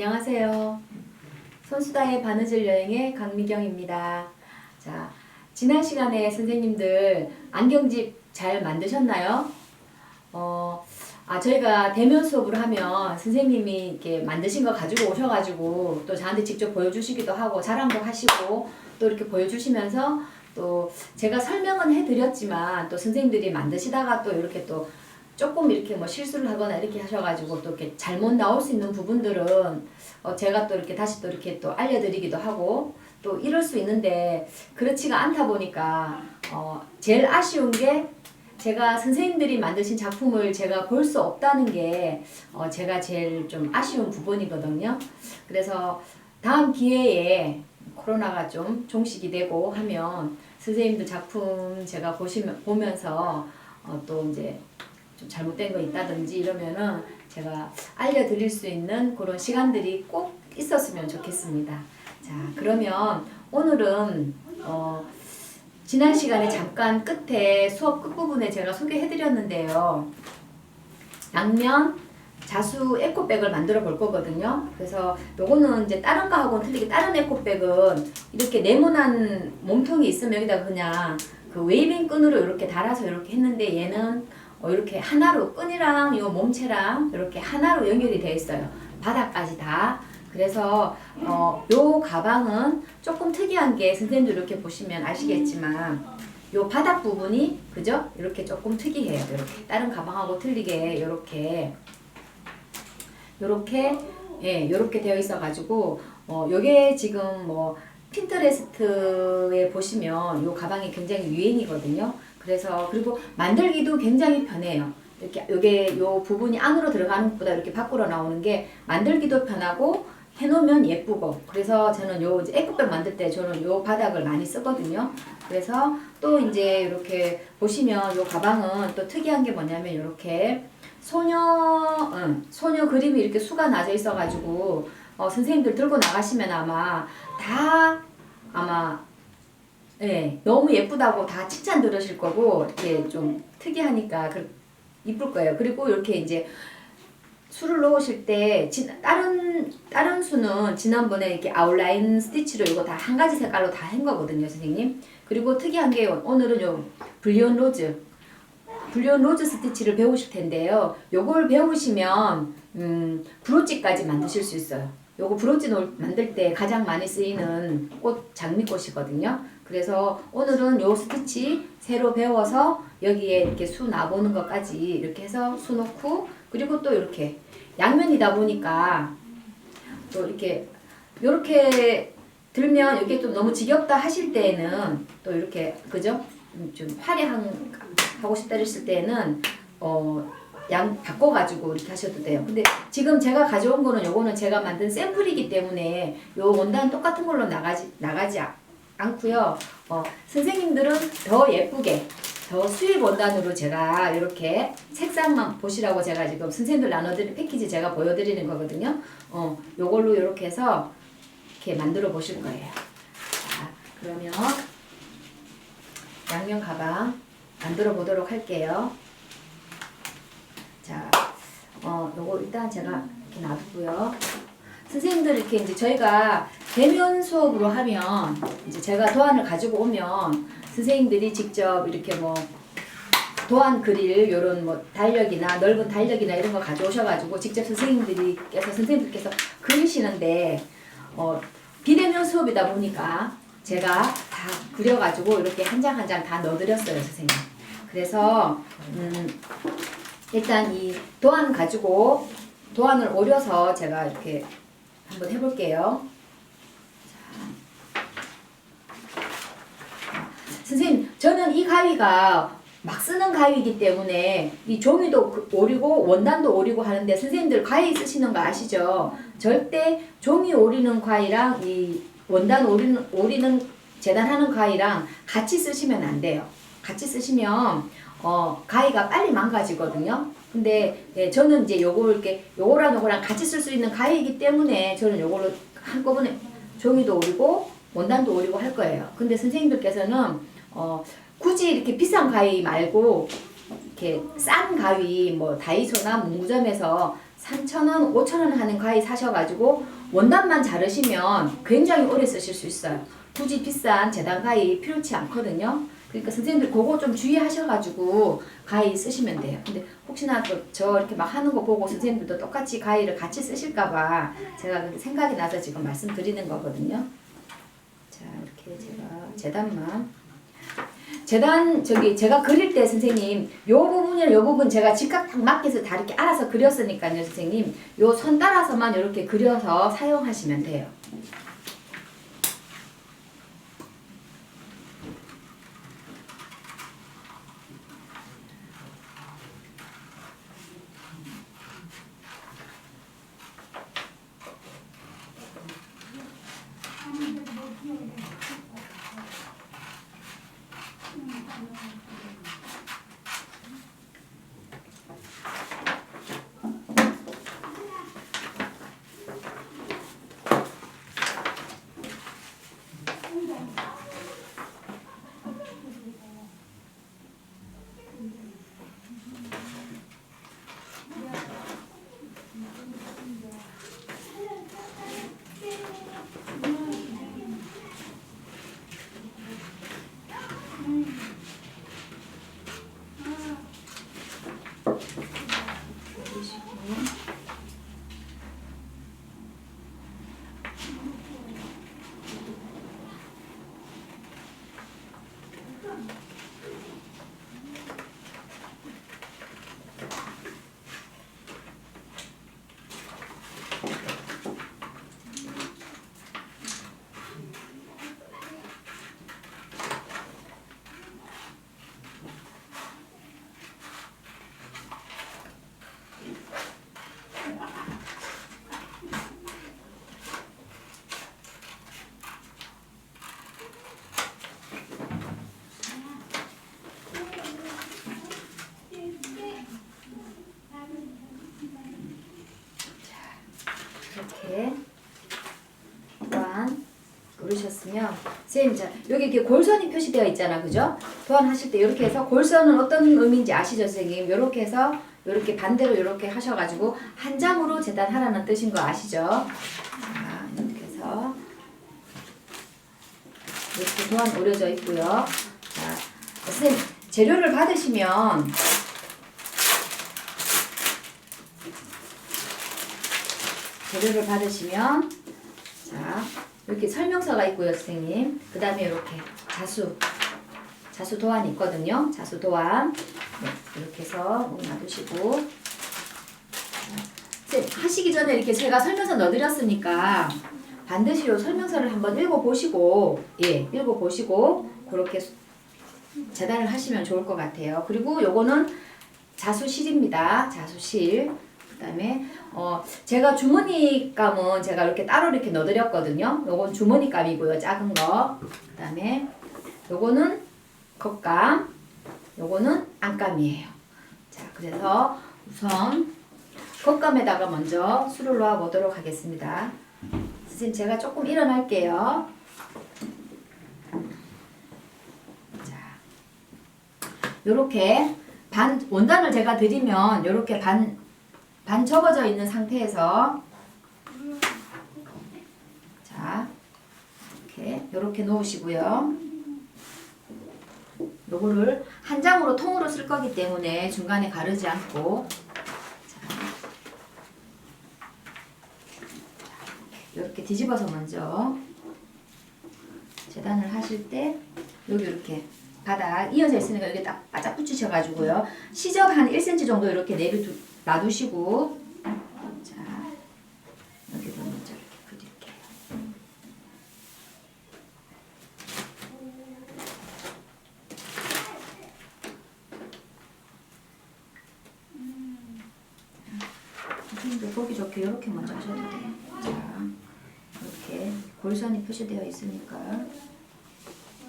안녕하세요. 손수다의 바느질 여행의 강미경입니다. 자, 지난 시간에 선생님들 안경집 잘 만드셨나요? 저희가 대면 수업을 하면 선생님이 이렇게 만드신 거 가지고 오셔가지고 또 저한테 직접 보여주시기도 하고 자랑도 하시고 또 이렇게 보여주시면서 또 제가 설명은 해드렸지만 또 선생님들이 만드시다가 또 이렇게 또 조금 이렇게 뭐 실수를 하거나 이렇게 하셔가지고 또 이렇게 잘못 나올 수 있는 부분들은 제가 또 이렇게 다시 또 이렇게 또 알려드리기도 하고 또 이럴 수 있는데 그렇지가 않다 보니까 제일 아쉬운 게 제가 선생님들이 만드신 작품을 제가 볼 수 없다는 게 제가 제일 좀 아쉬운 부분이거든요. 그래서 다음 기회에 코로나가 좀 종식이 되고 하면 선생님들 작품 제가 보면서 또 이제 좀 잘못된 거 있다든지 이러면은 제가 알려드릴 수 있는 그런 시간들이 꼭 있었으면 좋겠습니다. 자, 그러면 오늘은 지난 시간에 잠깐 끝에 수업 끝부분에 제가 소개해드렸는데요. 양면 자수 에코백을 만들어 볼 거거든요. 그래서 요거는 이제 다른 거하고는 틀리게 다른 에코백은 이렇게 네모난 몸통이 있으면 여기다가 그냥 그 웨이빙 끈으로 이렇게 달아서 이렇게 했는데 얘는 이렇게 하나로 끈이랑 요 몸체랑 이렇게 하나로 연결이 되어 있어요. 바닥까지 다. 그래서 요 가방은 조금 특이한 게 선생님들 이렇게 보시면 아시겠지만 요 바닥 부분이 그죠? 이렇게 조금 특이해요. 이렇게 다른 가방하고 틀리게 이렇게 예, 요렇게 되어 있어 가지고 요게 지금 뭐 핀터레스트에 보시면 요 가방이 굉장히 유행이거든요. 그래서 그리고 만들기도 굉장히 편해요. 이렇게 요게 요 부분이 안으로 들어가는 것보다 이렇게 밖으로 나오는 게 만들기도 편하고 해놓으면 예쁘고 그래서 저는 요 에코백 만들 때 저는 요 바닥을 많이 쓰거든요. 그래서 또 이제 이렇게 보시면 요 가방은 또 특이한 게 뭐냐면 이렇게 소녀 그림이 이렇게 수가 나져 있어 가지고 선생님들 들고 나가시면 아마 네, 너무 예쁘다고 다 칭찬 들으실 거고 이렇게 좀 특이하니까 이쁠 거예요. 그리고 이렇게 이제 수를 넣으실 때 다른 수는 지난번에 이렇게 아웃라인 스티치로 이거 다 한 가지 색깔로 다 한 거거든요, 선생님. 그리고 특이한 게 오늘은 요 불리온 로즈 스티치를 배우실 텐데요. 요걸 배우시면 브로치까지 만드실 수 있어요. 요거 브로치 만들 때 가장 많이 쓰이는 꽃 장미꽃이거든요. 그래서 오늘은 요 스티치 새로 배워서 여기에 이렇게 수 나보는 것까지 이렇게 해서 수 놓고 그리고 또 이렇게 양면이다 보니까 또 이렇게 들면 이게 좀 너무 지겹다 하실 때에는 또 이렇게 그죠? 좀 화려한 하고 싶다 했을 때는 양 바꿔가지고 이렇게 하셔도 돼요. 근데 지금 제가 가져온 거는 요거는 제가 만든 샘플이기 때문에 요 원단 똑같은 걸로 나가지 않고요. 선생님들은 더 예쁘게 더 수입 원단으로 제가 이렇게 색상만 보시라고 제가 지금 선생님들 나눠드린 패키지 제가 보여드리는 거거든요. 요걸로 이렇게 해서 이렇게 만들어 보실 거예요. 자, 그러면 양면 가방 만들어 보도록 할게요. 자, 요거 일단 제가 이렇게 놔두고요. 선생님들 이렇게 이제 저희가 대면 수업으로 하면 이제 제가 도안을 가지고 오면 선생님들이 직접 이렇게 뭐 도안 그릴 요런 뭐 달력이나 넓은 달력이나 이런 거 가져오셔가지고 직접 선생님들께서 그리시는데 비대면 수업이다 보니까 제가 다 그려가지고 이렇게 한 장 한 장 다 넣어드렸어요, 선생님. 그래서 일단 이 도안 가지고 도안을 오려서 제가 이렇게 한번 해볼게요. 선생님, 저는 이 가위가 막 쓰는 가위이기 때문에 이 종이도 오리고 원단도 오리고 하는데 선생님들 가위 쓰시는 거 아시죠? 절대 종이 오리는 가위랑 이 원단 오리는 재단하는 가위랑 같이 쓰시면 안 돼요. 같이 쓰시면 가위가 빨리 망가지거든요. 근데 저는 이제 요거랑 같이 쓸 수 있는 가위이기 때문에 저는 요걸로 한꺼번에 종이도 오리고 원단도 오리고 할 거예요. 근데 선생님들께서는 굳이 이렇게 비싼 가위 말고 이렇게 싼 가위 뭐 다이소나 문구점에서 3,000원, 5,000원 하는 가위 사셔가지고 원단만 자르시면 굉장히 오래 쓰실 수 있어요. 굳이 비싼 재단 가위 필요치 않거든요. 그러니까 선생님들 그거 좀 주의하셔가지고 가위 쓰시면 돼요. 근데 혹시나 또 저 이렇게 막 하는 거 보고 선생님들도 똑같이 가위를 같이 쓰실까봐 제가 그렇게 생각이 나서 지금 말씀드리는 거거든요. 자, 이렇게 제가 재단 저기 제가 그릴 때 선생님 요 부분이랑 요 부분 제가 직각 딱 맞게서 다 이렇게 알아서 그렸으니까요. 선생님 요 선 따라서만 이렇게 그려서 사용하시면 돼요. 이렇게 도안 누르셨으면 선생님 자 여기 이렇게 골선이 표시되어 있잖아, 그죠? 도안 하실 때 이렇게 해서 골선은 어떤 의미인지 아시죠, 선생님? 이렇게 해서 이렇게 반대로 이렇게 하셔가지고 한 장으로 재단하라는 뜻인 거 아시죠? 자 이렇게 해서 이렇게 도안 오려져 있고요. 자 선생님 재료를 받으시면 자 이렇게 설명서가 있고요, 선생님. 그 다음에 이렇게 자수 도안이 있거든요. 자수 도안 네, 이렇게 해서 놔두시고 선생님 하시기 전에 이렇게 제가 설명서 넣어드렸으니까 반드시 이 설명서를 한번 읽어보시고 읽어보시고 그렇게 재단을 하시면 좋을 것 같아요. 그리고 요거는 자수실입니다. 자수실. 그 다음에 제가 주머니감은 제가 이렇게 따로 이렇게 넣어드렸거든요. 요건 주머니감이고요. 작은 거. 그 다음에 요거는 겉감. 요거는 안감이에요. 자, 그래서 우선 겉감에다가 먼저 술을 놓아 보도록 하겠습니다. 선생님 제가 조금 일어날게요. 자, 요렇게 원단을 제가 드리면 요렇게 반 접어져 있는 상태에서 자 이렇게 놓으시고요. 요거를 한 장으로 통으로 쓸 거기 때문에 중간에 가르지 않고 이렇게 뒤집어서 먼저 재단을 하실 때 여기 이렇게 바닥 이어져 있으니까 여기 딱 바짝 붙이셔가지고요. 시접 한 1cm 정도 이렇게 놔두시고 자 여기도 먼저 이렇게 그릴게요. 선생님도 보기 좋게 이렇게 먼저 하셔도 돼요. 자 이렇게 골선이 표시되어 있으니까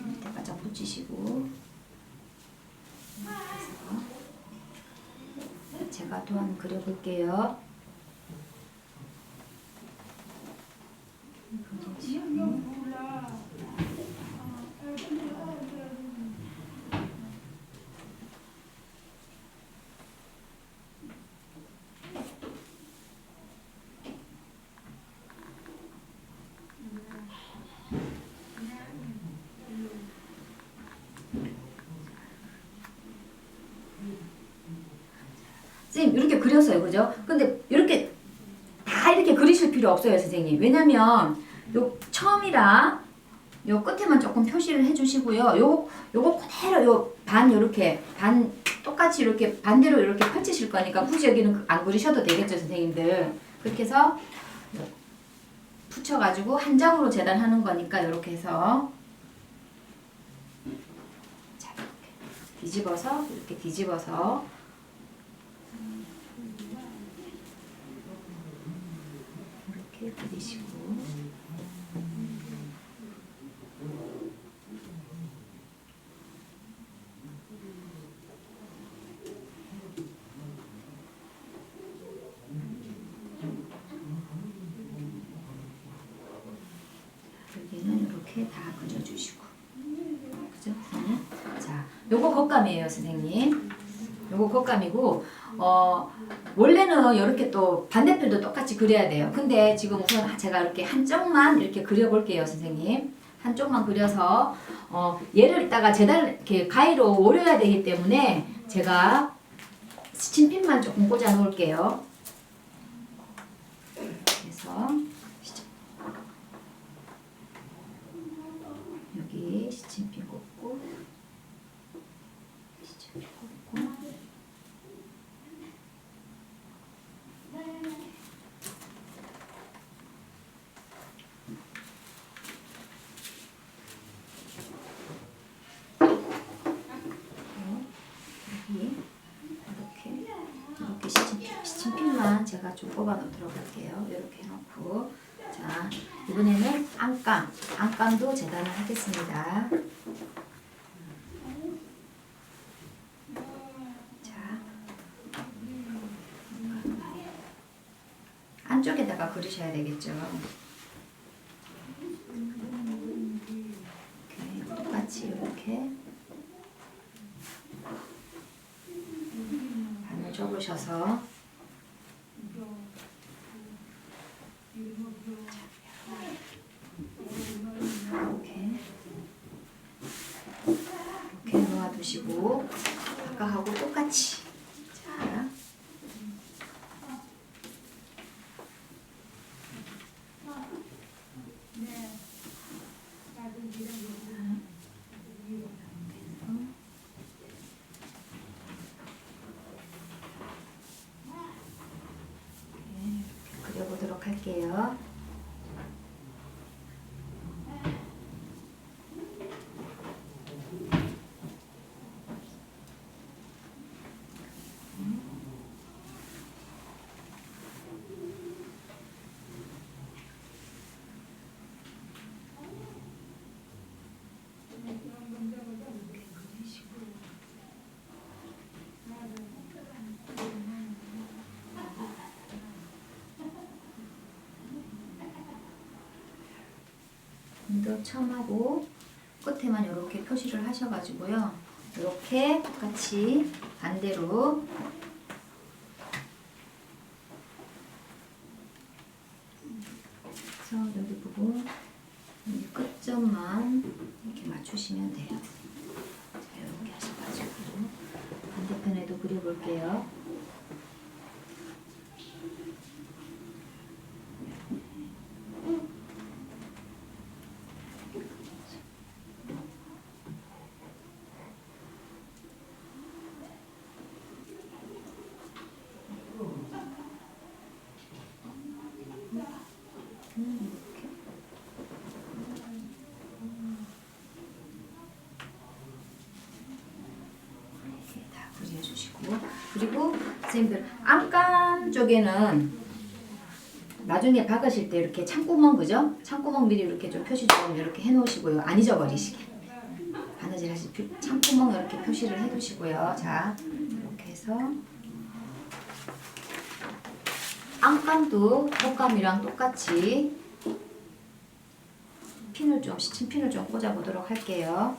밑에 바짝 붙이시고 제가 도안 그려볼게요. 선생님 이렇게 그렸어요. 그죠? 근데 이렇게 다 이렇게 그리실 필요 없어요, 선생님. 왜냐면 요 처음이라 요 끝에만 조금 표시를 해주시고요. 요거 그대로 요 반 요렇게 반 똑같이 이렇게 반대로 이렇게 펼치실 거니까 굳이 여기는 안 그리셔도 되겠죠, 선생님들. 그렇게 해서 붙여가지고 한 장으로 재단하는 거니까 이렇게 해서 자 이렇게 뒤집어서 이렇게 뒤집어서 이렇게 그리시고. 여기는 이렇게 다 그려주시고, 그죠? 자, 요거 겉감이에요, 선생님. 요거 겉감이고, 원래는 이렇게 또 반대편도 똑같이 그려야 돼요. 근데 지금 우선 제가 이렇게 한쪽만 이렇게 그려볼게요, 선생님. 한쪽만 그려서, 얘를 이따가 이렇게 가위로 오려야 되기 때문에 제가 스친핀만 조금 꽂아 놓을게요. 그래서, 여기 스친핀 꽂고, 스친핀 꽂고, 이렇게 스친핀만 제가 좀 뽑아 놓도록 할게요. 이렇게 해놓고, 자 이번에는 안감도 재단을 하겠습니다. 자 안쪽에다가 그리셔야 되겠죠. 이렇게 똑같이 이렇게 반을 접으셔서 이렇게 놓아두시고 아까하고 똑같이 자 이렇게 그려보도록 할게요. 더 처음하고 끝에만 이렇게 표시를 하셔가지고요. 이렇게 똑같이 반대로 그래서 여기 부분 여기 끝점만 이렇게 맞추시면 돼요. 자, 이렇게 하셔가지고 반대편에도 그려볼게요. 그리고 선생님들 안감 쪽에는 나중에 박으실 때 이렇게 창구멍 그죠? 창구멍 미리 이렇게 좀 표시 좀 이렇게 해 놓으시고요. 안 잊어버리시게. 바느질 하실 창구멍 이렇게 표시를 해 두시고요. 자, 이렇게 해서 안감도 겉감이랑 똑같이 스친핀을 좀 꽂아 보도록 할게요.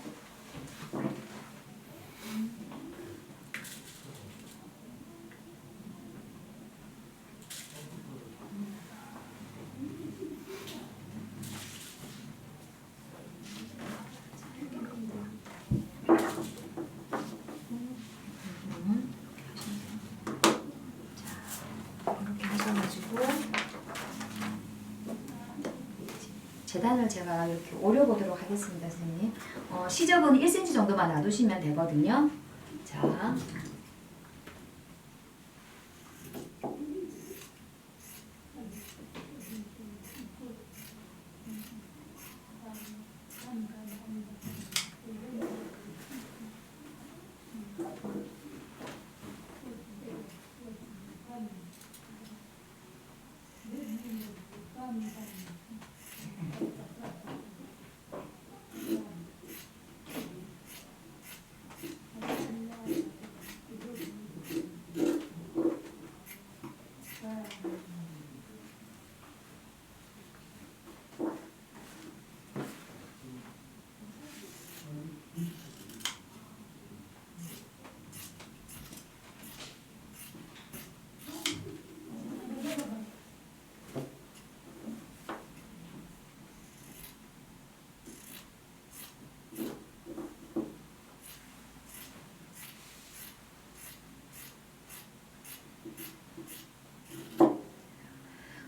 재단을 제가 이렇게 오려보도록 하겠습니다, 선생님. 시접은 1cm 정도만 놔두시면 되거든요. 자.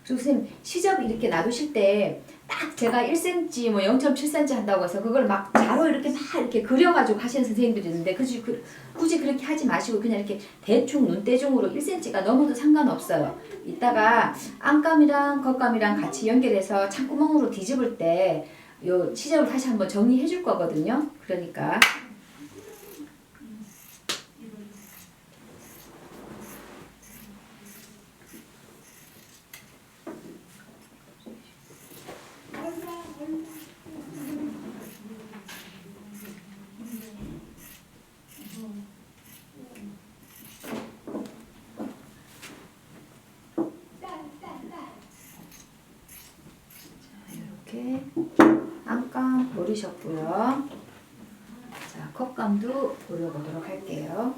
그리고 선생님 시접 이렇게 놔두실 때 딱 제가 1cm 뭐 0.7cm 한다고 해서 그걸 막 자로 이렇게 막 이렇게 그려가지고 하시는 선생님들이 있는데 굳이 그렇게 하지 마시고 그냥 이렇게 대충 눈대중으로 1cm가 넘어도 상관없어요. 이따가 안감이랑 겉감이랑 같이 연결해서 창구멍으로 뒤집을 때 요 시접을 다시 한번 정리해 줄 거거든요. 그러니까 이렇게 안감 고르셨고요. 자, 겉감도 고려보도록 할게요.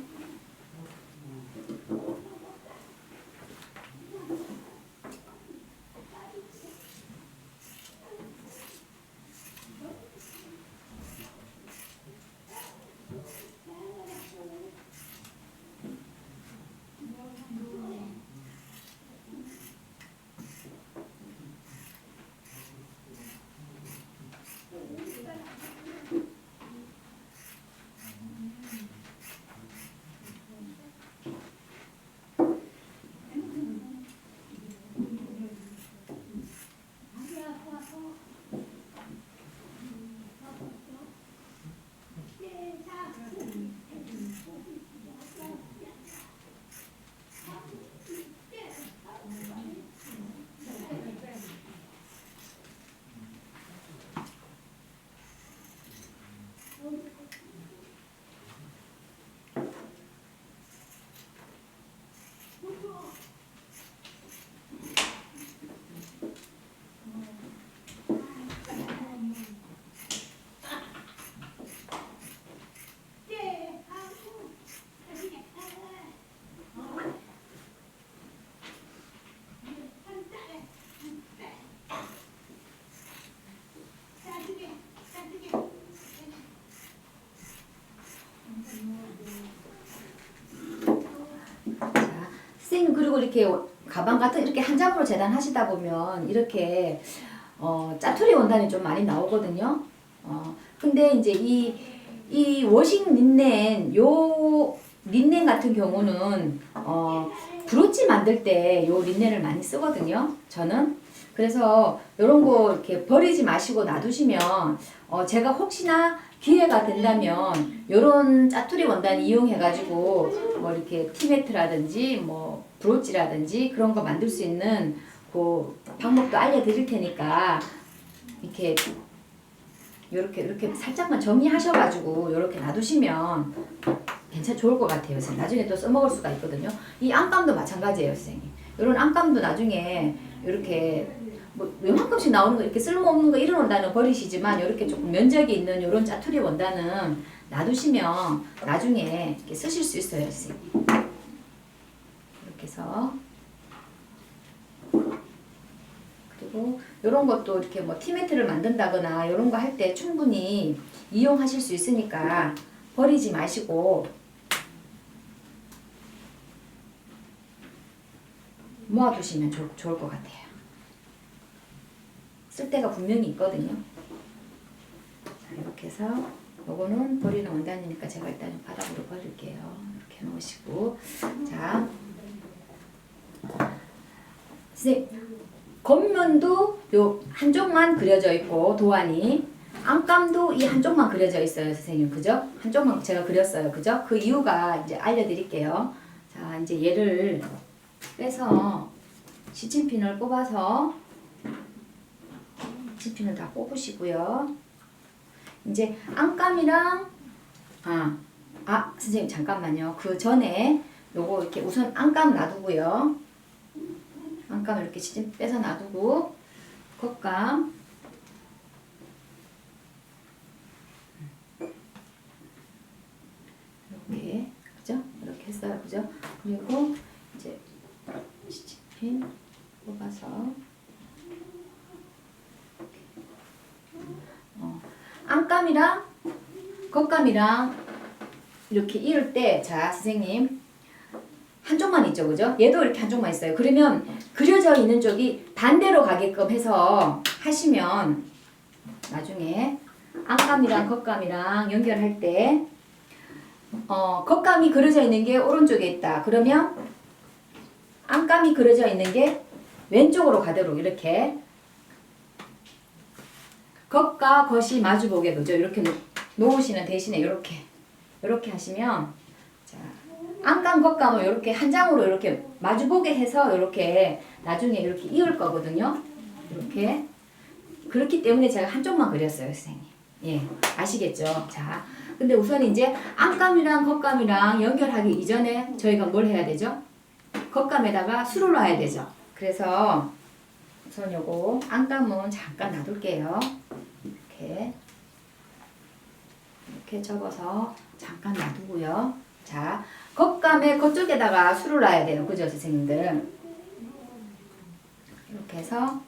선생님 그리고 이렇게 가방 같은 이렇게 한 장으로 재단하시다 보면 이렇게 짜투리 원단이 좀 많이 나오거든요. 근데 이제 이 워싱 린넨 요 린넨 같은 경우는 브로치 만들 때 요 린넨을 많이 쓰거든요. 저는 그래서 요런 거 이렇게 버리지 마시고 놔두시면 제가 혹시나 기회가 된다면 요런 짜투리 원단 이용해가지고 뭐 이렇게 티매트라든지 뭐 브로치라든지 그런 거 만들 수 있는 그 방법도 알려드릴 테니까 이렇게 살짝만 정리하셔가지고 이렇게 놔두시면 좋을 것 같아요. 선생님. 나중에 또 써먹을 수가 있거든요. 이 안감도 마찬가지예요, 선생님. 이런 안감도 나중에 이렇게 뭐 웬만큼씩 나오는 거 이렇게 쓸모없는 거 이런 원단은 버리시지만 이렇게 조금 면적이 있는 이런 짜투리 원단은 놔두시면 나중에 이렇게 쓰실 수 있어요, 선생님. 이렇게 해서 그리고 이런 것도 이렇게 뭐 티매트를 만든다거나 이런 거 할 때 충분히 이용하실 수 있으니까 버리지 마시고 모아두시면 좋을 것 같아요. 쓸 데가 분명히 있거든요. 자, 이렇게 해서 요거는 버리는 원단이니까 제가 일단 좀 바닥으로 버릴게요. 이렇게 놓으시고. 자, 선생님, 겉면도 요 한쪽만 그려져 있고 도안이 안감도 이 한쪽만 그려져 있어요, 선생님. 그죠? 한쪽만 제가 그렸어요. 그죠? 그 이유가 이제 알려드릴게요. 자, 이제 얘를 빼서 시침핀을 뽑아서 시침핀을 다 뽑으시고요. 이제 안감이랑 선생님 잠깐만요. 그 전에 요거 이렇게 우선 안감 놔두고요. 안감을 이렇게 시침 빼서 놔두고 겉감 이렇게 그죠? 이렇게 했어요. 그죠? 그리고 이제 시침핀 뽑아서 안감이랑 겉감이랑 이렇게 이을 때, 자, 선생님, 한쪽만 있죠, 그죠? 얘도 이렇게 한쪽만 있어요. 그러면 그려져 있는 쪽이 반대로 가게끔 해서 하시면 나중에 안감이랑 겉감이랑 연결할 때, 겉감이 그려져 있는 게 오른쪽에 있다. 그러면 안감이 그려져 있는 게 왼쪽으로 가도록 이렇게 겉과 겉이 마주보게 그죠? 이렇게 놓으시는 대신에 이렇게 하시면 자, 안감 겉감을 이렇게 한 장으로 이렇게 마주보게 해서 이렇게 나중에 이렇게 이을 거거든요. 이렇게 그렇기 때문에 제가 한쪽만 그렸어요, 선생님. 예, 아시겠죠? 자, 근데 우선 이제 안감이랑 겉감이랑 연결하기 이전에 저희가 뭘 해야 되죠? 겉감에다가 술을 놔야 되죠. 그래서 우선 요거 안감은 잠깐 놔둘게요. 이렇게 접어서 잠깐 놔두고요. 자, 겉감의 겉쪽에다가 술을 놔야 돼요. 그죠, 선생님들? 이렇게 해서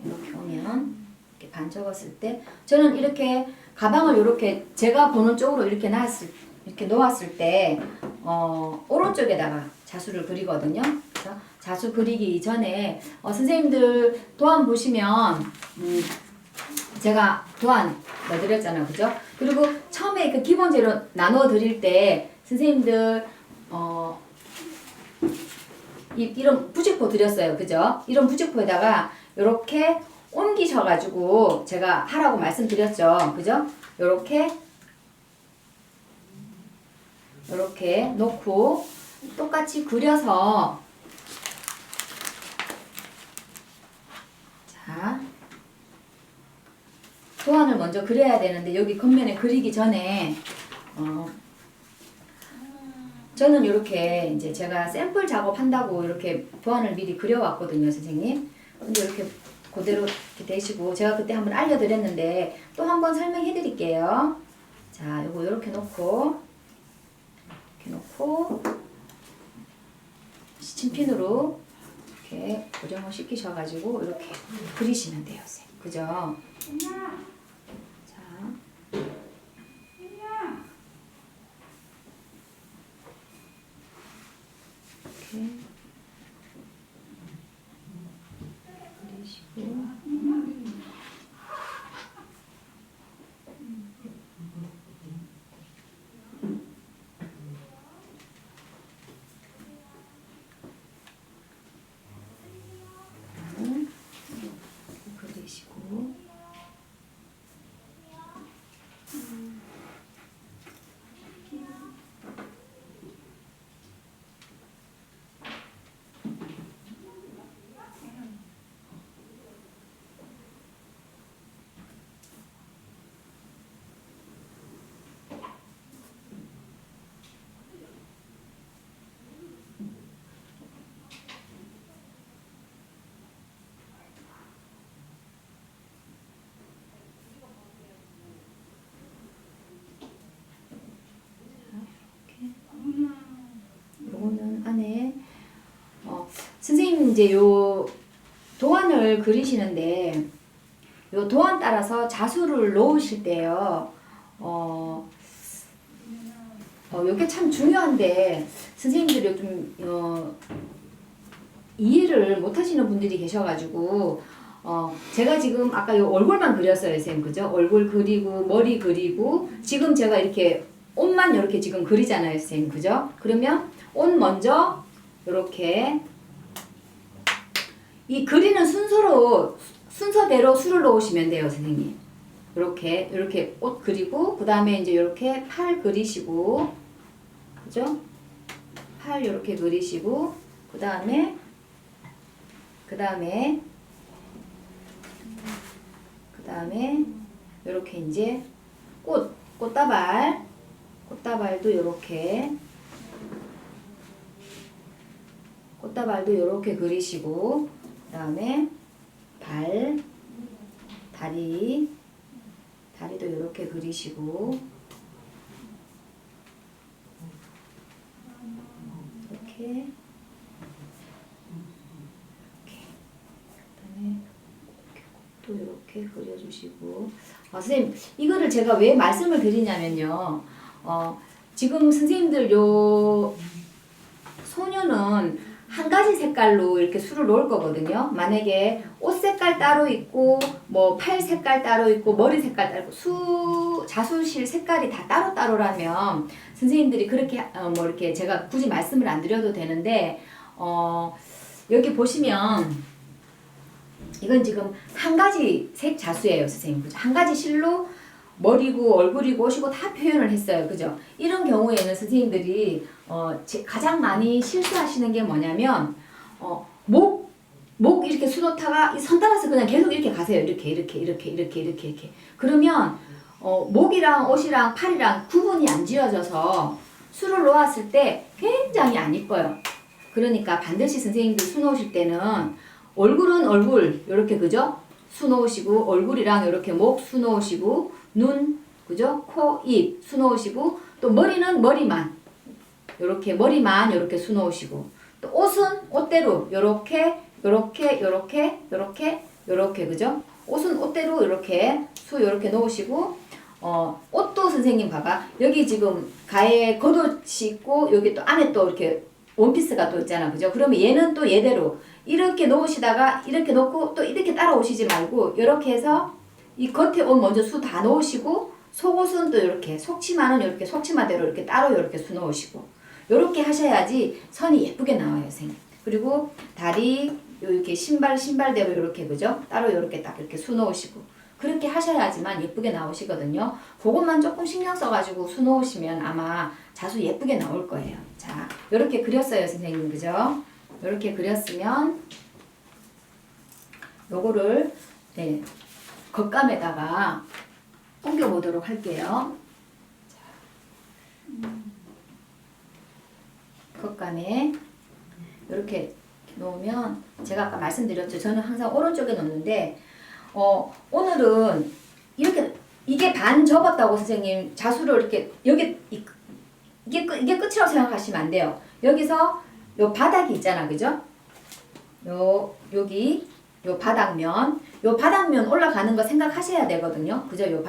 이렇게 오면 이렇게 반 접었을 때 저는 이렇게 가방을 이렇게 제가 보는 쪽으로 이렇게 놓았을 때 오른쪽에다가 자수를 그리거든요. 그래서 자수 그리기 전에 선생님들 도안 보시면 제가 도안 넣어드렸잖아요. 그죠? 그리고 처음에 그 기본 재료 나눠 드릴 때 선생님들 이런 부직포 드렸어요. 그죠? 이런 부직포에다가 이렇게 옮기셔가지고 제가 하라고 말씀드렸죠. 그죠? 이렇게 놓고 똑같이 그려서 자, 도안을 먼저 그려야 되는데 여기 겉면에 그리기 전에 저는 이렇게 이제 제가 샘플 작업한다고 이렇게 도안을 미리 그려왔거든요, 선생님. 근데 이렇게 그대로 이렇게 되시고 제가 그때 한번 알려드렸는데 또 한번 설명해 드릴게요. 자, 요거 이렇게 놓고 시침핀으로 이렇게 고정을 시키셔가지고 이렇게 그리시면 돼요, 선생님. 그죠? 자, 이렇게 그리시고 그리시고 요거는 안에 선생님 이제 요 도안을 그리시는데 요 도안 따라서 자수를 놓으실 때요. 요게 참 중요한데 선생님들이 좀 이해를 못 하시는 분들이 계셔가지고 제가 지금 아까 요 얼굴만 그렸어요, 선생님. 그죠? 얼굴 그리고 머리 그리고 지금 제가 이렇게 옷만 이렇게 지금 그리잖아요, 선생님. 그죠? 그러면 옷 먼저 이렇게 이 그리는 순서대로 수를 놓으시면 돼요, 선생님. 이렇게 옷 그리고 그 다음에 이제 이렇게 팔 그리시고, 그죠? 팔 이렇게 그리시고 그 다음에 이렇게 이제 꽃다발도 이렇게 그리시고, 그 다음에 다리도 이렇게 그리시고, 이렇게 그다음에 또 이렇게 그려주시고. 선생님, 이거를 제가 왜 말씀을 드리냐면요. 지금 선생님들 요 소녀는 한 가지 색깔로 이렇게 수를 놓을 거거든요. 만약에 옷 색깔 따로 있고, 뭐 팔 색깔 따로 있고, 머리 색깔 따로 있고, 자수실 색깔이 다 따로따로라면 선생님들이 그렇게 뭐 이렇게 제가 굳이 말씀을 안 드려도 되는데, 여기 보시면 이건 지금 한 가지 색 자수예요, 선생님. 그죠? 한 가지 실로 머리고 얼굴이고 옷이고 다 표현을 했어요. 그죠? 이런 경우에는 선생님들이 가장 많이 실수하시는 게 뭐냐면 목 이렇게 수놓다가 이 선 따라서 그냥 계속 이렇게 가세요. 이렇게. 그러면 목이랑 옷이랑 팔이랑 구분이 안 지어져서 수를 놓았을 때 굉장히 안 이뻐요. 그러니까 반드시 선생님들 수 놓으실 때는 얼굴은 얼굴 이렇게, 그죠? 수 놓으시고, 얼굴이랑 이렇게 목 수 놓으시고, 눈, 그죠? 코, 입 수 놓으시고, 또 머리는 머리만 이렇게 수 놓으시고, 또 옷은 옷대로 이렇게, 그죠? 옷은 옷대로 이렇게 이렇게 놓으시고, 옷도 선생님 봐봐. 여기 지금 가에 겉옷이 있고, 여기 또 안에 또 이렇게 원피스가 또 있잖아. 그죠? 그러면 얘는 또 얘대로 이렇게 놓으시다가 이렇게 놓고 또 이렇게 따라오시지 말고, 이렇게 해서 이 겉에 옷 먼저 수 다 놓으시고, 속옷은 또 이렇게, 속치마는 이렇게 속치마대로 이렇게 따로 이렇게 수 놓으시고, 이렇게 하셔야지 선이 예쁘게 나와요, 선생님. 그리고 다리 이렇게 신발대로 이렇게, 그죠? 따로 이렇게 딱 이렇게 수 놓으시고, 그렇게 하셔야지만 예쁘게 나오시거든요. 그것만 조금 신경 써가지고 수 놓으시면 아마 자수 예쁘게 나올 거예요. 자, 이렇게 그렸어요, 선생님. 그죠? 이렇게 그렸으면 요거를 겉감에다가 옮겨 보도록 할게요. 겉감에 이렇게 놓으면, 제가 아까 말씀드렸죠. 저는 항상 오른쪽에 놓는데, 오늘은 이게 반 접었다고 선생님 자수를 이렇게 이게 끝이라고 생각하시면 안 돼요. 여기서 요 바닥이 있잖아, 그죠? 여기 요 바닥면 올라가는 거 생각하셔야 되거든요. 그죠? 요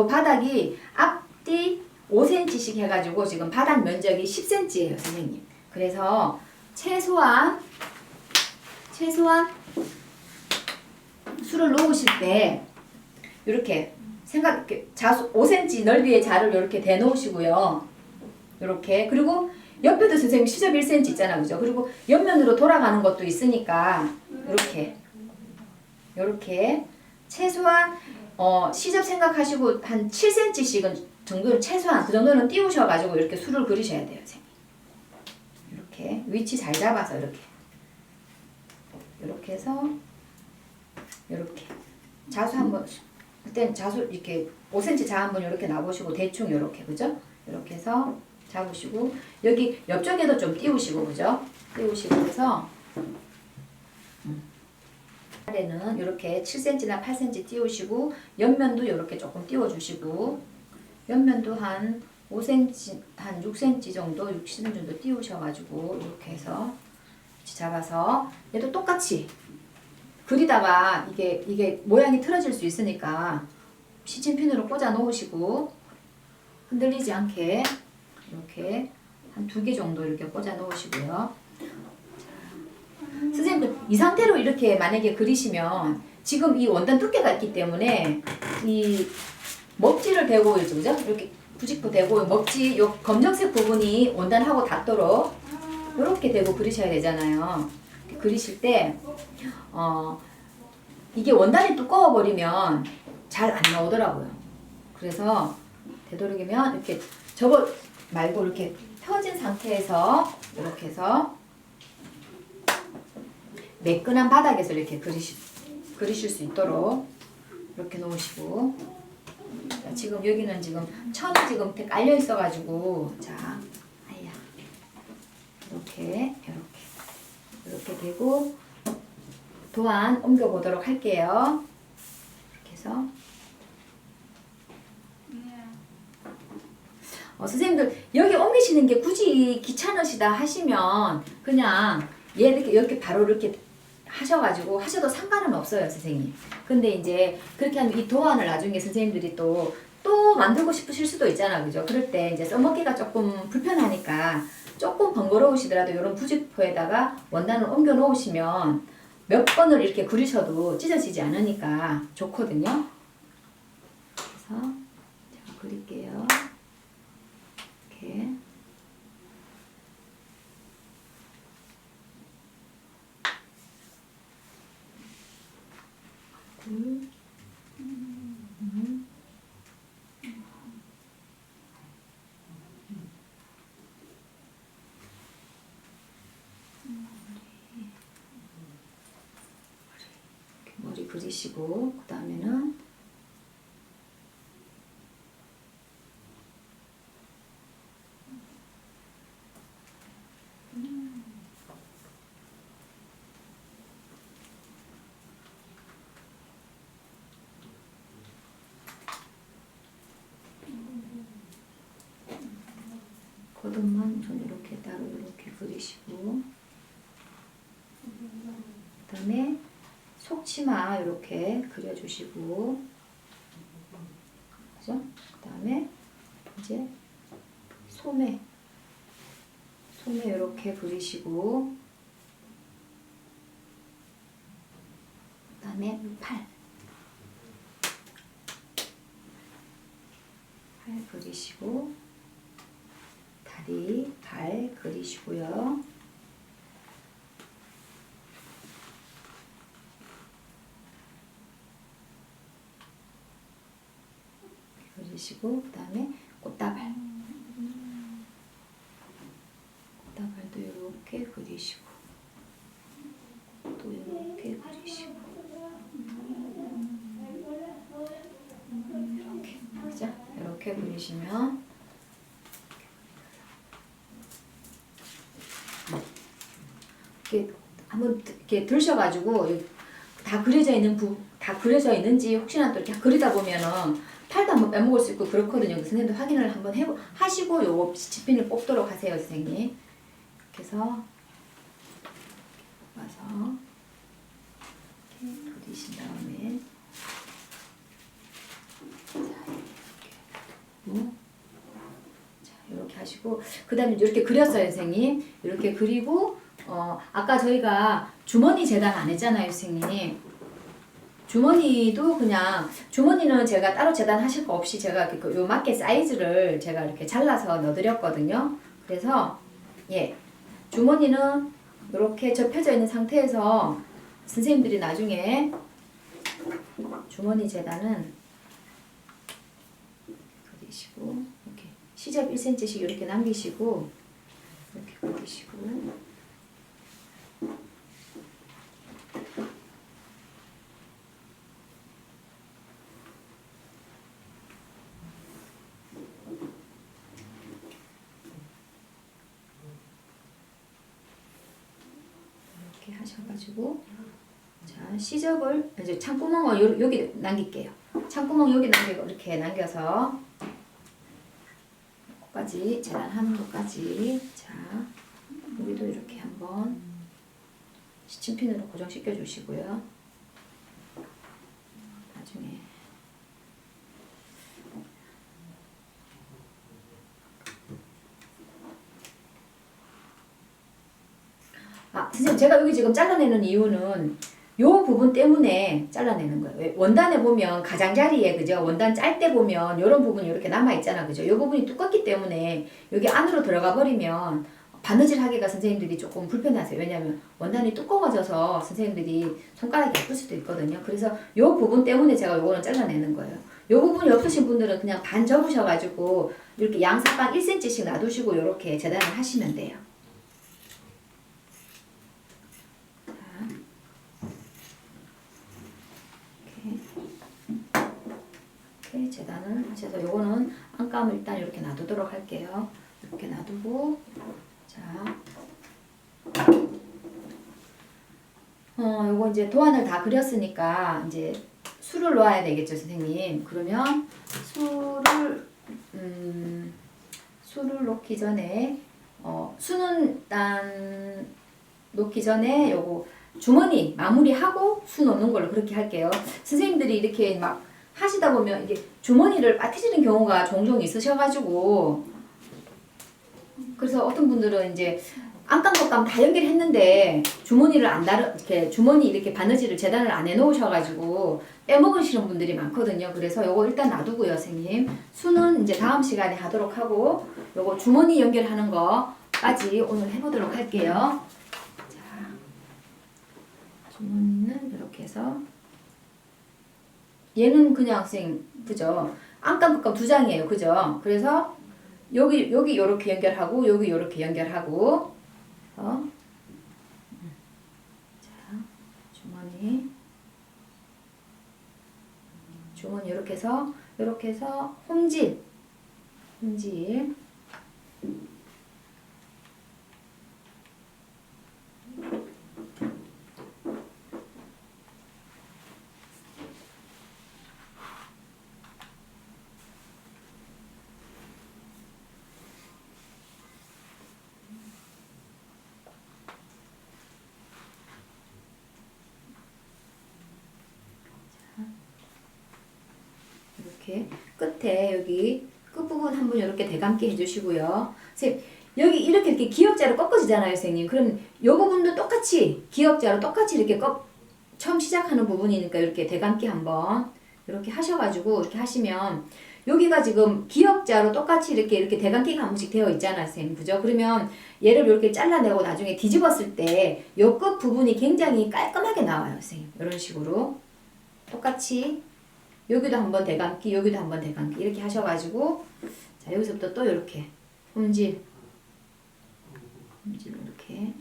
바닥이 앞뒤 5cm씩 해가지고 지금 바닥 면적이 10cm예요, 선생님. 그래서 최소한 수를 놓으실 때 이렇게 자수 5cm 넓이의 자를 이렇게 대놓으시고요. 이렇게. 그리고 옆에도 선생님 시접 1cm 있잖아, 그죠? 그리고 옆면으로 돌아가는 것도 있으니까 이렇게 최소한 시접 생각하시고 한 7cm씩은 정도는, 최소한 그 정도는 띄우셔가지고 이렇게 수를 그리셔야 돼요, 선생님. 이렇게 위치 잘 잡아서 이렇게 해서 이렇게 자수 한번, 그때 자수 이렇게 5cm 자 한번 이렇게 놔보시고 대충 이렇게, 그죠? 이렇게 해서 잡으시고, 여기 옆쪽에도 좀 띄우시고, 그죠? 띄우시고 해서 아래는 이렇게 7cm나 8cm 띄우시고, 옆면도 이렇게 조금 띄워주시고, 옆면도 한 5cm, 한 6cm 정도, 6cm 정도 띄우셔가지고 이렇게 해서 잡아서, 얘도 똑같이 그리다가 이게 모양이 틀어질 수 있으니까 시침핀으로 꽂아 놓으시고, 흔들리지 않게 이렇게 한 2개 정도 이렇게 꽂아 놓으시고요. 선생님들 이 상태로 이렇게 만약에 그리시면 지금 이 원단 두께가 있기 때문에 이 먹지를 대고 그죠? 이렇게 부직포 대고 먹지 요 검정색 부분이 원단하고 닿도록 이렇게 대고 그리셔야 되잖아요. 그리실 때 이게 원단이 두꺼워 버리면 잘 안 나오더라고요. 그래서 되도록이면 이렇게 저거 말고 이렇게 펴진 상태에서 이렇게 해서 매끈한 바닥에서 이렇게 그리실 수 있도록 이렇게 놓으시고, 자, 지금 여기는 지금 천이 지금 깔려 있어가지고, 자, 아야, 이렇게 되고 도안 옮겨 보도록 할게요. 이렇게 해서 선생님들 여기 옮기시는 게 굳이 귀찮으시다 하시면 그냥 얘 이렇게 바로 이렇게 하셔가지고 하셔도 상관은 없어요, 선생님. 근데 이제 그렇게 하면 이 도안을 나중에 선생님들이 또 만들고 싶으실 수도 있잖아, 그죠? 그럴 때 이제 써먹기가 조금 불편하니까 조금 번거로우시더라도 이런 부직포에다가 원단을 옮겨 놓으시면 몇 번을 이렇게 그리셔도 찢어지지 않으니까 좋거든요. 그래서 제가 그릴게요. 이렇게. 머리 그리시고 그 다음에는 겉옷만 좀 이렇게 따로 이렇게 그리시고, 그 다음에 속치마 이렇게 그려주시고, 그죠? 그 다음에 이제 소매 이렇게 그리시고, 그 다음에 팔 그리시고, 다리, 발 그리시고요. 그리시고, 그 다음에 꽃다발도 이렇게 그리시고, 또 이렇게 그리시고, 이렇게, 그죠? 이렇게 그리시면 이렇게 한번 이렇게 들으셔가지고 다 그려져 있는지 혹시나 또 이렇게 그리다 보면은 팔도 한번 빼먹을 수 있고 그렇거든요. 선생님도 확인을 한번 하시고 요거 지핀을 뽑도록 하세요, 선생님. 이렇게 해서 와서 이렇게 그리신 다음에 이렇게 하시고, 그 다음에 이렇게 그렸어요, 선생님. 이렇게 그리고 아까 저희가 주머니 재단 안 했잖아요, 선생님. 주머니도 그냥, 주머니는 제가 따로 재단하실 거 없이 제가 요 맞게 사이즈를 제가 이렇게 잘라서 넣어드렸거든요. 그래서 예, 주머니는 이렇게 접혀져 있는 상태에서 선생님들이 나중에 주머니 재단은 그리시고, 이렇게 시접 1cm씩 이렇게 남기시고, 이렇게 그리시고, 이렇게 하셔가지고, 자, 시접을 이제 창구멍을 여기 남길게요. 창구멍 여기 남기고 이렇게 남겨서 끝까지 재단하는 것까지, 자, 여기도 이렇게 한번 시침핀으로 고정시켜 주시고요. 나중에 선생님 제가 여기 지금 잘라내는 이유는 요 부분 때문에 잘라내는 거예요. 왜? 원단에 보면 가장자리에 그죠? 원단 짤 때 보면 요런 부분이 이렇게 남아 있잖아 그죠? 요 부분이 두껍기 때문에 여기 안으로 들어가 버리면 바느질 하기가 선생님들이 조금 불편하세요. 왜냐면 원단이 두꺼워져서 선생님들이 손가락이 아플 수도 있거든요. 그래서 요 부분 때문에 제가 요거는 잘라내는 거예요. 요 부분이 없으신 분들은 그냥 반 접으셔가지고 이렇게 양사방 1cm씩 놔두시고 요렇게 재단을 하시면 돼요. 이렇게 재단을 하셔서 요거는 안감을 일단 이렇게 놔두도록 할게요. 이렇게 놔두고 자, 요거 이제 도안을 다 그렸으니까 이제 술을 놓아야 되겠죠, 선생님. 그러면 술을 놓기 전에 수는 일단 놓기 전에 요거 주머니 마무리하고 수 놓는 걸로 그렇게 할게요. 선생님들이 이렇게 막 하시다 보면 이게 주머니를 빠뜨리는 경우가 종종 있으셔가지고 그래서 어떤 분들은 이제 안감겉감 다 연결했는데 주머니를 안 다르 이렇게 주머니 이렇게 바느질을 재단을 안 해놓으셔가지고 빼먹으시는 분들이 많거든요. 그래서 요거 일단 놔두고요, 선생님. 수는 이제 다음 시간에 하도록 하고 요거 주머니 연결하는 거까지 오늘 해보도록 할게요. 자, 주머니는 이렇게 해서 얘는 그냥 선생님 그죠? 안감겉감 두 장이에요, 그죠? 그래서 여기 요렇게 연결하고 여기 요렇게 연결하고 자, 주머니 이렇게 해서 홈질 이렇게 끝에 여기 끝부분 한번 이렇게 대감기 해주시고요. 선생님 여기 이렇게 기역자로 꺾어지잖아요, 선생님. 그럼 요 부분도 똑같이 기역자로 똑같이 이렇게 처음 시작하는 부분이니까 이렇게 대감기 한번 이렇게 하셔가지고 이렇게 하시면 여기가 지금 기역자로 똑같이 이렇게 대감기가 한 번씩 되어 있잖아요, 선생님. 그죠? 그러면 얘를 이렇게 잘라내고 나중에 뒤집었을 때 요 끝 부분이 굉장히 깔끔하게 나와요, 선생님. 이런 식으로 똑같이 여기도 한번 대감기, 여기도 한번 대감기 이렇게 하셔가지고 자 여기서부터 또 이렇게 홈질 이렇게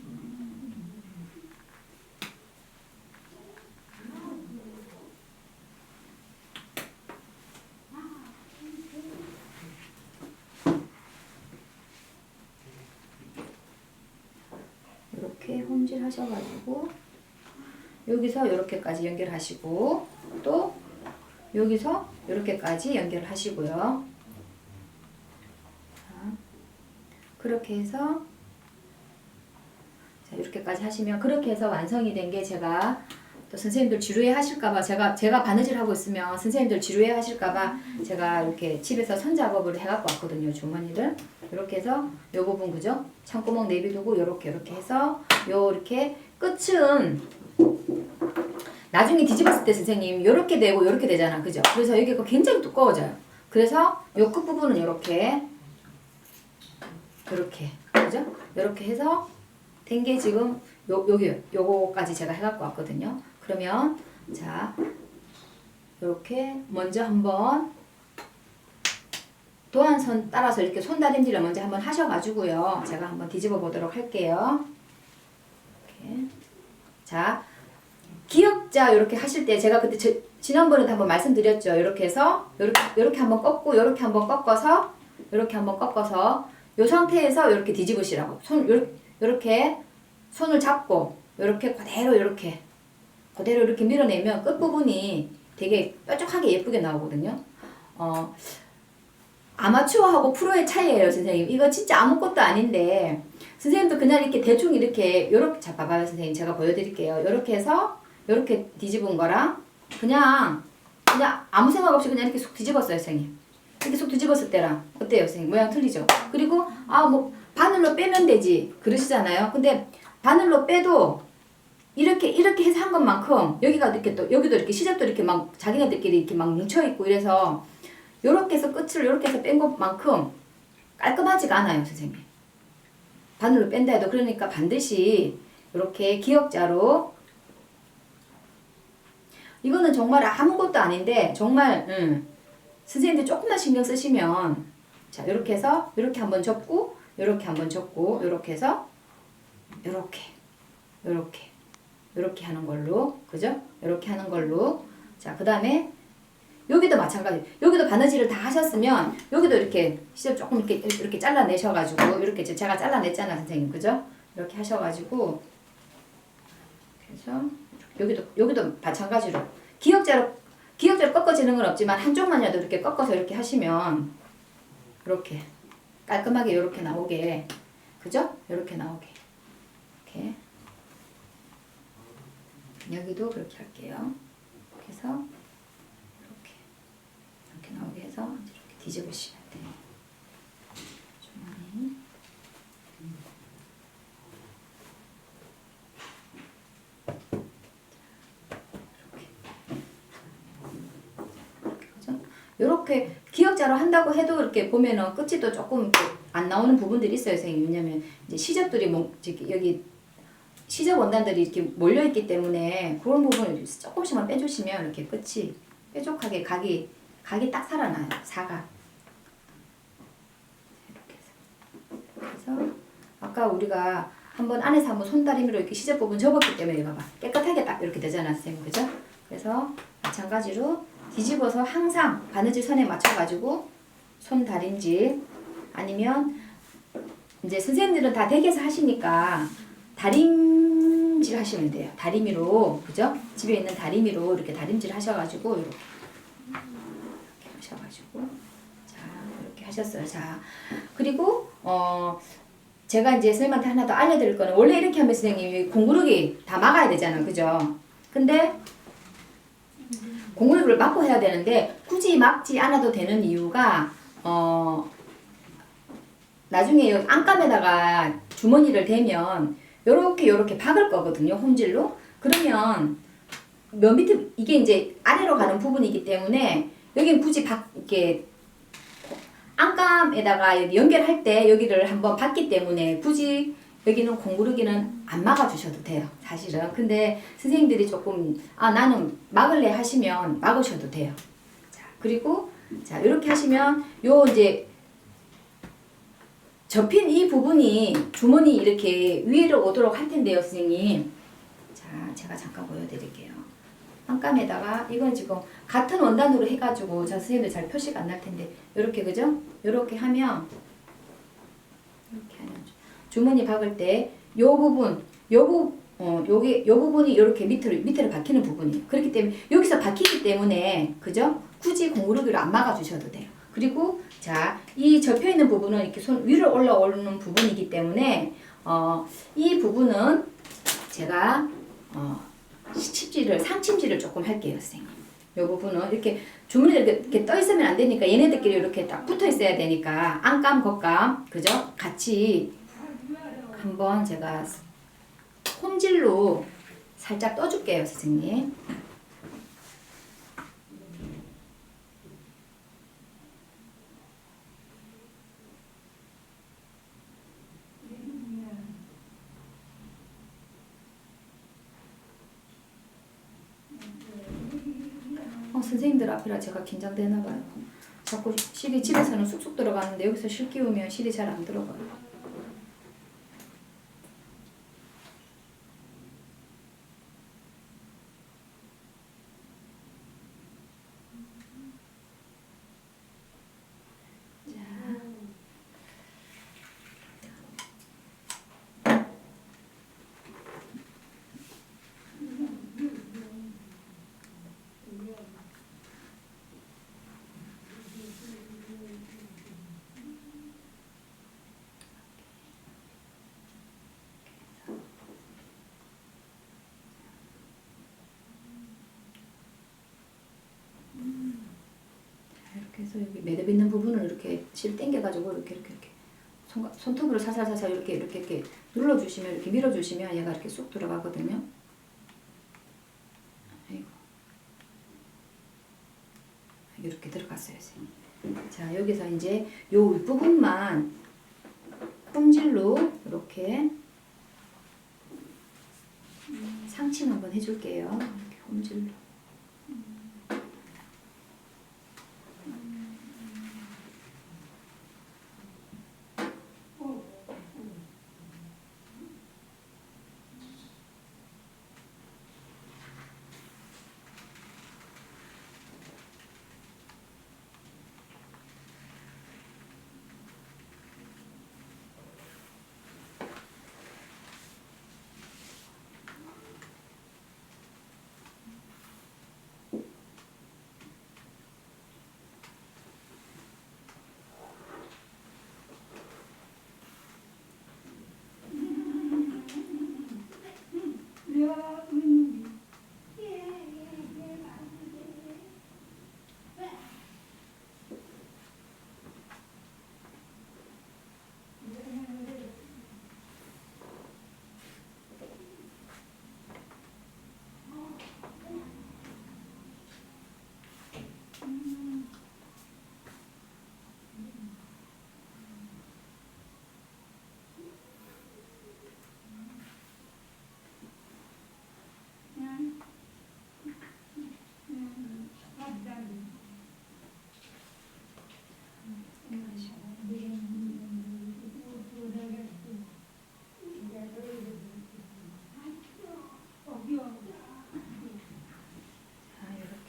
이렇게 홈질 하셔가지고 여기서 이렇게까지 연결하시고 또 여기서 이렇게까지 연결을 하시고요. 자, 그렇게 해서 자 이렇게까지 하시면 그렇게 해서 완성이 된 게 제가 또 선생님들 지루해 하실까봐 제가 바느질 하고 있으면 선생님들 지루해 하실까봐 제가 이렇게 집에서 선작업을 해갖고 왔거든요. 주머니를 이렇게 해서 요 부분 그죠? 창구멍 내비두고 요렇게 해서 요렇게 끝은 나중에 뒤집었을 때 선생님 요렇게 되고 요렇게 되잖아 그죠? 그래서 여기가 굉장히 두꺼워져요. 그래서 요 끝부분은 요렇게 그죠? 요렇게 해서 된 게 지금 요거까지 제가 해갖고 왔거든요. 그러면 자 요렇게 먼저 한번 도안선 따라서 이렇게 손다림질을 먼저 한번 하셔가지고요. 제가 한번 뒤집어 보도록 할게요. 이렇게. 자 기역자 이렇게 하실 때 제가 그때 지난번에도 한번 말씀드렸죠. 이렇게 해서 요렇게 한번 꺾고 요렇게 한번 꺾어서 요렇게 한번 꺾어서 요 상태에서 요렇게 뒤집으시라고. 요렇게 손을 잡고 요렇게 그대로 이렇게 밀어내면 끝부분이 되게 뾰족하게 예쁘게 나오거든요. 아마추어하고 프로의 차이예요, 선생님. 이거 진짜 아무것도 아닌데 선생님도 그냥 이렇게 대충 이렇게 자 봐봐요, 선생님. 제가 보여드릴게요. 요렇게 해서 요렇게 뒤집은 거랑 그냥 아무 생각 없이 그냥 이렇게 쏙 뒤집었어요, 선생님. 이렇게 쏙 뒤집었을 때랑 어때요, 선생님? 모양 틀리죠? 그리고 뭐 바늘로 빼면 되지 그러시잖아요. 근데 바늘로 빼도 이렇게 해서 한 것만큼 여기가 이렇게 또 여기도 이렇게 시접도 이렇게 막 자기네들끼리 이렇게 막 뭉쳐 있고 이래서 요렇게 해서 끝을 요렇게 해서 뺀 것만큼 깔끔하지가 않아요, 선생님. 바늘로 뺀다 해도. 그러니까 반드시 이렇게 기역자로, 이거는 정말 아무것도 아닌데 정말 선생님들 조금만 신경 쓰시면, 자 이렇게 해서 이렇게 한번 접고 이렇게 한번 접고 이렇게 해서 이렇게 하는 걸로, 그죠? 이렇게 하는 걸로. 자, 그 다음에 여기도 마찬가지. 여기도 바느질을 다 하셨으면 여기도 이렇게 시접 조금 이렇게 잘라내셔가지고, 이렇게 제가 잘라냈잖아, 선생님, 그죠? 이렇게 하셔가지고, 그래서 여기도 마찬가지로 기역자로 꺾어지는 건 없지만 한쪽만이라도 이렇게 꺾어서 이렇게 하시면 이렇게 깔끔하게 이렇게 나오게, 그죠? 이렇게 나오게. 이렇게. 여기도 그렇게 할게요. 그래서 이렇게 나오게 해서 이렇게 뒤집으시면 돼요. 주머니. 이렇게 기역자로 한다고 해도 이렇게 보면은 끝이 또 조금 안 나오는 부분들이 있어요, 선생님. 왜냐면 이제 시접들이 여기 시접 원단들이 이렇게 몰려 있기 때문에 그런 부분을 조금씩만 빼주시면 이렇게 끝이 뾰족하게 각이 딱 살아나요. 사각. 이렇게 해서 아까 우리가 안에서 한번 손다리미로 이렇게 시접 부분 접었기 때문에 봐봐, 깨끗하게 딱 이렇게 되잖아, 선생님, 그죠? 그래서 마찬가지로 뒤집어서 항상 바느질 선에 맞춰가지고 손 다림질, 아니면 이제 선생님들은 다 댁에서 하시니까 다림질 하시면 돼요. 다리미로, 그죠? 집에 있는 다리미로 이렇게 다림질 하셔가지고 이렇게 하셔가지고, 자 이렇게 하셨어요. 자 그리고 제가 이제 선생님한테 하나 더 알려드릴 거는, 원래 이렇게 하면 선생님이 공구르기 다 막아야 되잖아요, 그죠? 근데 공구르기를 막고 해야 되는데 굳이 막지 않아도 되는 이유가, 나중에 여기 안감에다가 주머니를 대면 요렇게 박을 거거든요, 홈질로. 그러면 맨 밑에 이게 이제 아래로 가는 부분이기 때문에 여기는 굳이 이렇게 안감에다가 여기 연결할 때 여기를 한번 박기 때문에 굳이 여기는 공구르기는 안 막아주셔도 돼요, 사실은. 근데 선생님들이 조금 나는 막을래 하시면 막으셔도 돼요. 자, 그리고 자 이렇게 하시면 요 이제 접힌 이 부분이 주머니 이렇게 위로 오도록 할 텐데요, 선생님. 자, 제가 잠깐 보여드릴게요. 안감에다가 이건 지금 같은 원단으로 해가지고 선생님들 잘 표시가 안 날 텐데 이렇게, 그죠? 이렇게 하면 주머니 박을 때 요 부분, 요 부분이 이렇게 밑으로 박히는 부분이, 그렇기 때문에 여기서 박히기 때문에, 그죠? 굳이 공구르기로 안 막아주셔도 돼요. 그리고 자, 이 접혀 있는 부분은 이렇게 손 위로 올라오는 부분이기 때문에 이 부분은 제가 상침질을 조금 할게요, 선생님. 이 부분은 이렇게 주머니가 이렇게 떠 있으면 안 되니까 얘네들끼리 이렇게 딱 붙어 있어야 되니까 안감, 겉감, 그죠? 같이 한번 제가 홈질로 살짝 떠줄게요, 선생님. 선생님들 앞이라 제가 긴장되나 봐요. 자꾸 실이 집에서는 쑥쑥 들어가는데 여기서 실 끼우면 실이 잘 안 들어가요. 그래서 여기 매듭 있는 부분을 이렇게 실 당겨가지고 이렇게 손톱으로 살살살살 이렇게 눌러주시면, 이렇게 밀어주시면 얘가 이렇게 쏙 들어가거든요. 아이고. 이렇게 들어갔어요. 자, 여기서 이제 요 윗부분만 홈질로 이렇게 상칭 한번 해줄게요. 이렇게 홈질로.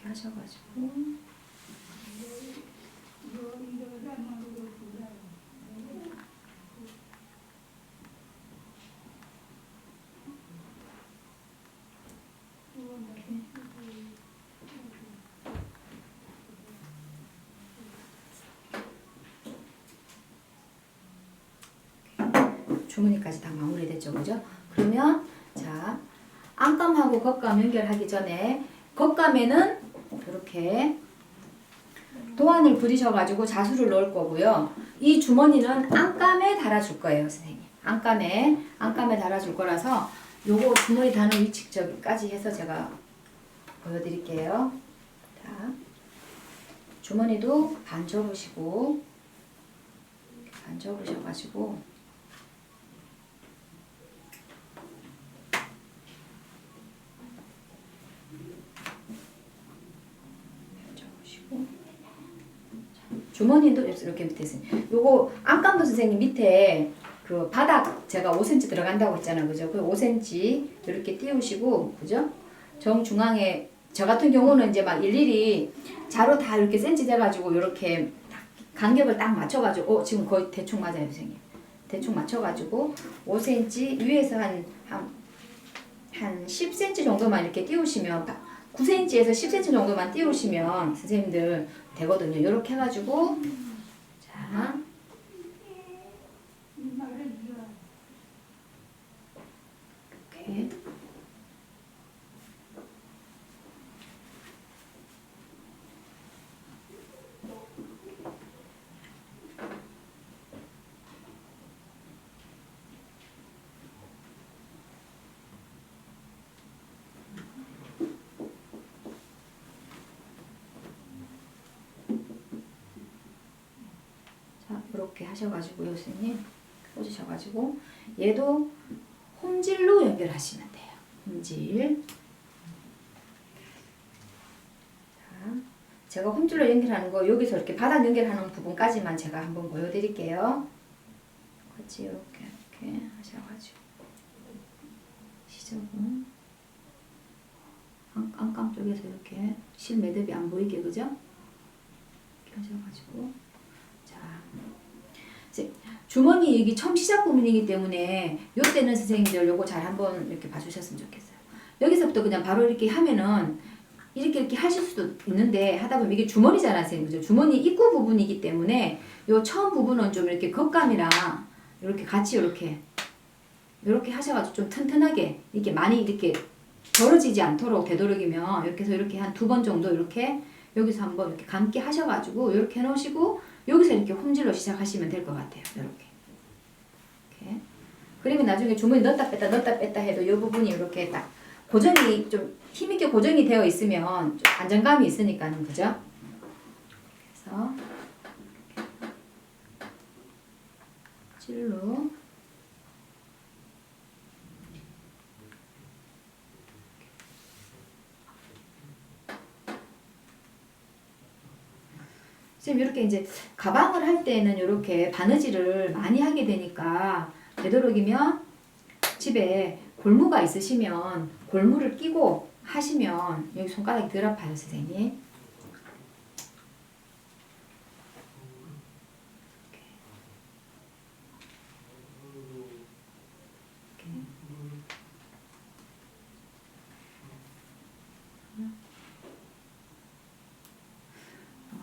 하셔가지고 주머니까지 다 마무리됐죠, 그죠? 그러면 자, 안감하고 겉감 연결하기 전에 겉감에는 이렇게 도안을 부리셔가지고 자수를 넣을 거고요. 이 주머니는 안감에 달아줄 거예요, 선생님. 안감에 달아줄 거라서 요거 주머니 다는 위치 저기까지 해서 제가 보여드릴게요. 자, 주머니도 반 접으시고 반 접으셔가지고 주머니도 이렇게 밑에 있습니다. 요거 안감도 선생님 밑에 그 바닥 제가 5cm 들어간다고 했잖아요, 그죠? 그 5cm 이렇게 띄우시고, 그죠? 정중앙에 저 같은 경우는 이제 막 일일이 자로 다 이렇게 센치 돼가지고 이렇게 간격을 딱 맞춰가지고 지금 거의 대충 맞아요, 선생님. 대충 맞춰가지고 5cm 위에서 한 10cm 정도만 이렇게 띄우시면 9cm에서 10cm 정도만 띄우시면 선생님들 되거든요. 이렇게 해가지고 자 이렇게 이렇게 하셔가지고요, 선생님 꽂으셔가지고 얘도 홈질로 연결하시면 돼요. 홈질. 자, 제가 홈질로 연결하는 거 여기서 이렇게 바닥 연결하는 부분까지만 제가 한번 보여드릴게요. 같이 이렇게 하셔가지고 시접은 안감 쪽에서 이렇게 실 매듭이 안 보이게, 그죠? 이렇게 하셔가지고 자. 주머니 여기 처음 시작 부분이기 때문에 요때는 선생님들 요거 잘 한번 이렇게 봐주셨으면 좋겠어요. 여기서부터 그냥 바로 이렇게 하면은 이렇게 하실 수도 있는데 하다 보면 이게 주머니잖아요, 선생님. 그죠? 주머니 입구 부분이기 때문에 요 처음 부분은 좀 이렇게 겉감이랑 이렇게 같이 이렇게 하셔가지고 좀 튼튼하게 이렇게 많이 이렇게 벌어지지 않도록 되도록이면 이렇게 해서 이렇게 한 2번 정도 이렇게 여기서 한번 이렇게 감게 하셔가지고 이렇게 해놓으시고 여기서 이렇게 홈질로 시작하시면 될 것 같아요. 이렇게 그러면 나중에 주머니 넣었다 뺐다 해도 이 부분이 이렇게 딱 고정이 좀 힘있게 고정이 되어 있으면 좀 안정감이 있으니까는 그죠? 그래서 찔로 지금 이렇게 이제 가방을 할 때는 이렇게 바느질을 많이 하게 되니까 되도록이면 집에 골무가 있으시면 골무를 끼고 하시면 여기 손가락이 덜 아파요, 선생님.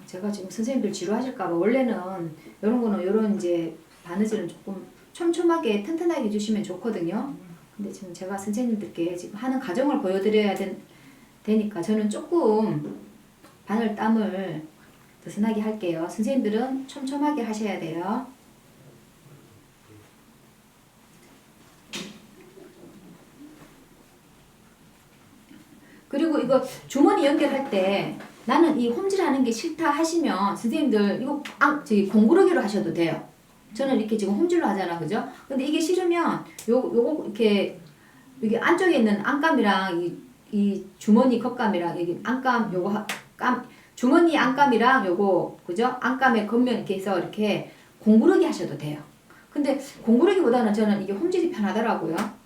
제가 지금 선생님들 지루하실까봐 원래는 이런 거는 이런 이제 바느질은 조금 촘촘하게 튼튼하게 해주시면 좋거든요. 근데 지금 제가 선생님들께 지금 하는 과정을 보여드려야 되니까 저는 조금 바늘 땀을 느슨하게 할게요. 선생님들은 촘촘하게 하셔야 돼요. 그리고 이거 주머니 연결할 때 나는 이 홈질하는 게 싫다 하시면 선생님들 이거 저기 공구르기로 하셔도 돼요. 저는 이렇게 지금 홈질로 하잖아, 그죠? 근데 이게 싫으면 요거 이렇게 여기 안쪽에 있는 안감이랑 이 주머니 겉감이랑 여기 안감 요거 주머니 안감이랑 요거 그죠? 안감의 겉면 이렇게 해서 이렇게 공구르기 하셔도 돼요. 근데 공구르기보다는 저는 이게 홈질이 편하더라고요.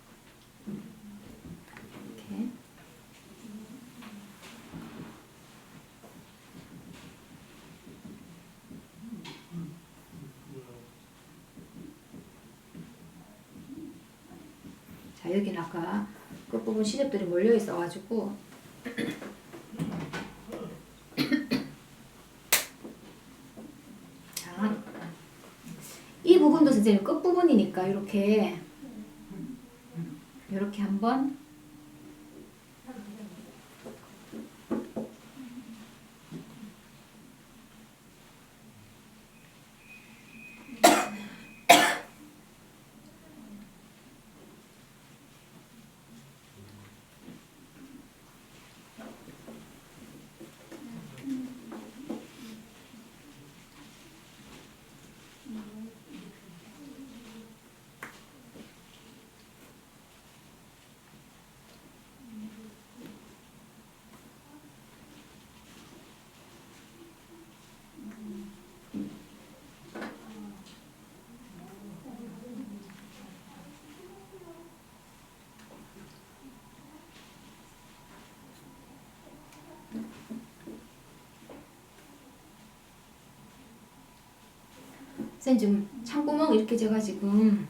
자, 여기는 아까 끝부분 시접들이 몰려 있어가지고 자, 이 부분도 선생님 끝부분이니까 이렇게 한번 선생님 지금 창구멍 이렇게 제가 지금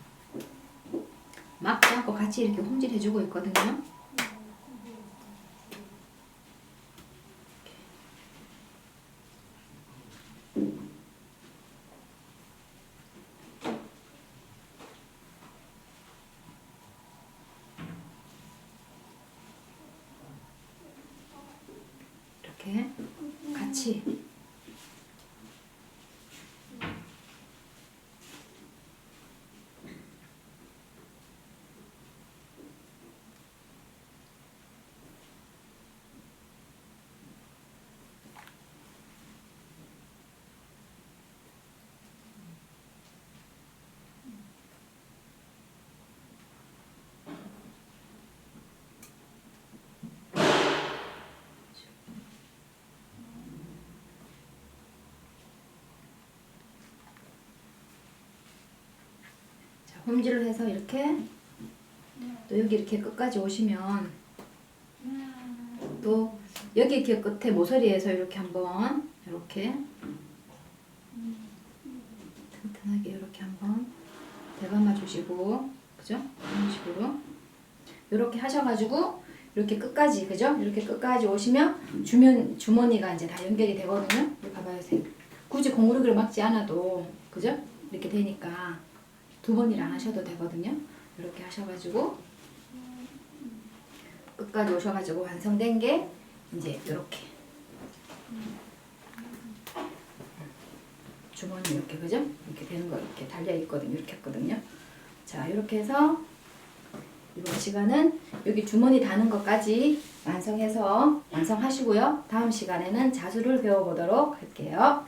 막지 않고 같이 이렇게 홈질해주고 있거든요. 이렇게 같이 홈질을 해서 이렇게 또 여기 이렇게 끝까지 오시면 또 여기 이렇게 끝에 모서리에서 이렇게 한번 이렇게 튼튼하게 이렇게 한번 대감아 주시고 그죠? 이런 식으로 이렇게 하셔가지고 이렇게 끝까지 그죠? 이렇게 끝까지 오시면 주머니가 이제 다 연결이 되거든요. 이거 봐봐요, 선생님. 굳이 공구르기를 막지 않아도 그죠? 이렇게 되니까 두 번이라 안 하셔도 되거든요. 이렇게 하셔가지고 끝까지 오셔가지고 완성된 게 이제 이렇게 주머니 이렇게 그죠? 이렇게 되는 거 이렇게 달려 있거든요. 이렇게 했거든요. 자, 이렇게 해서 이번 시간은 여기 주머니 다는 것까지 완성하시고요. 다음 시간에는 자수를 배워보도록 할게요.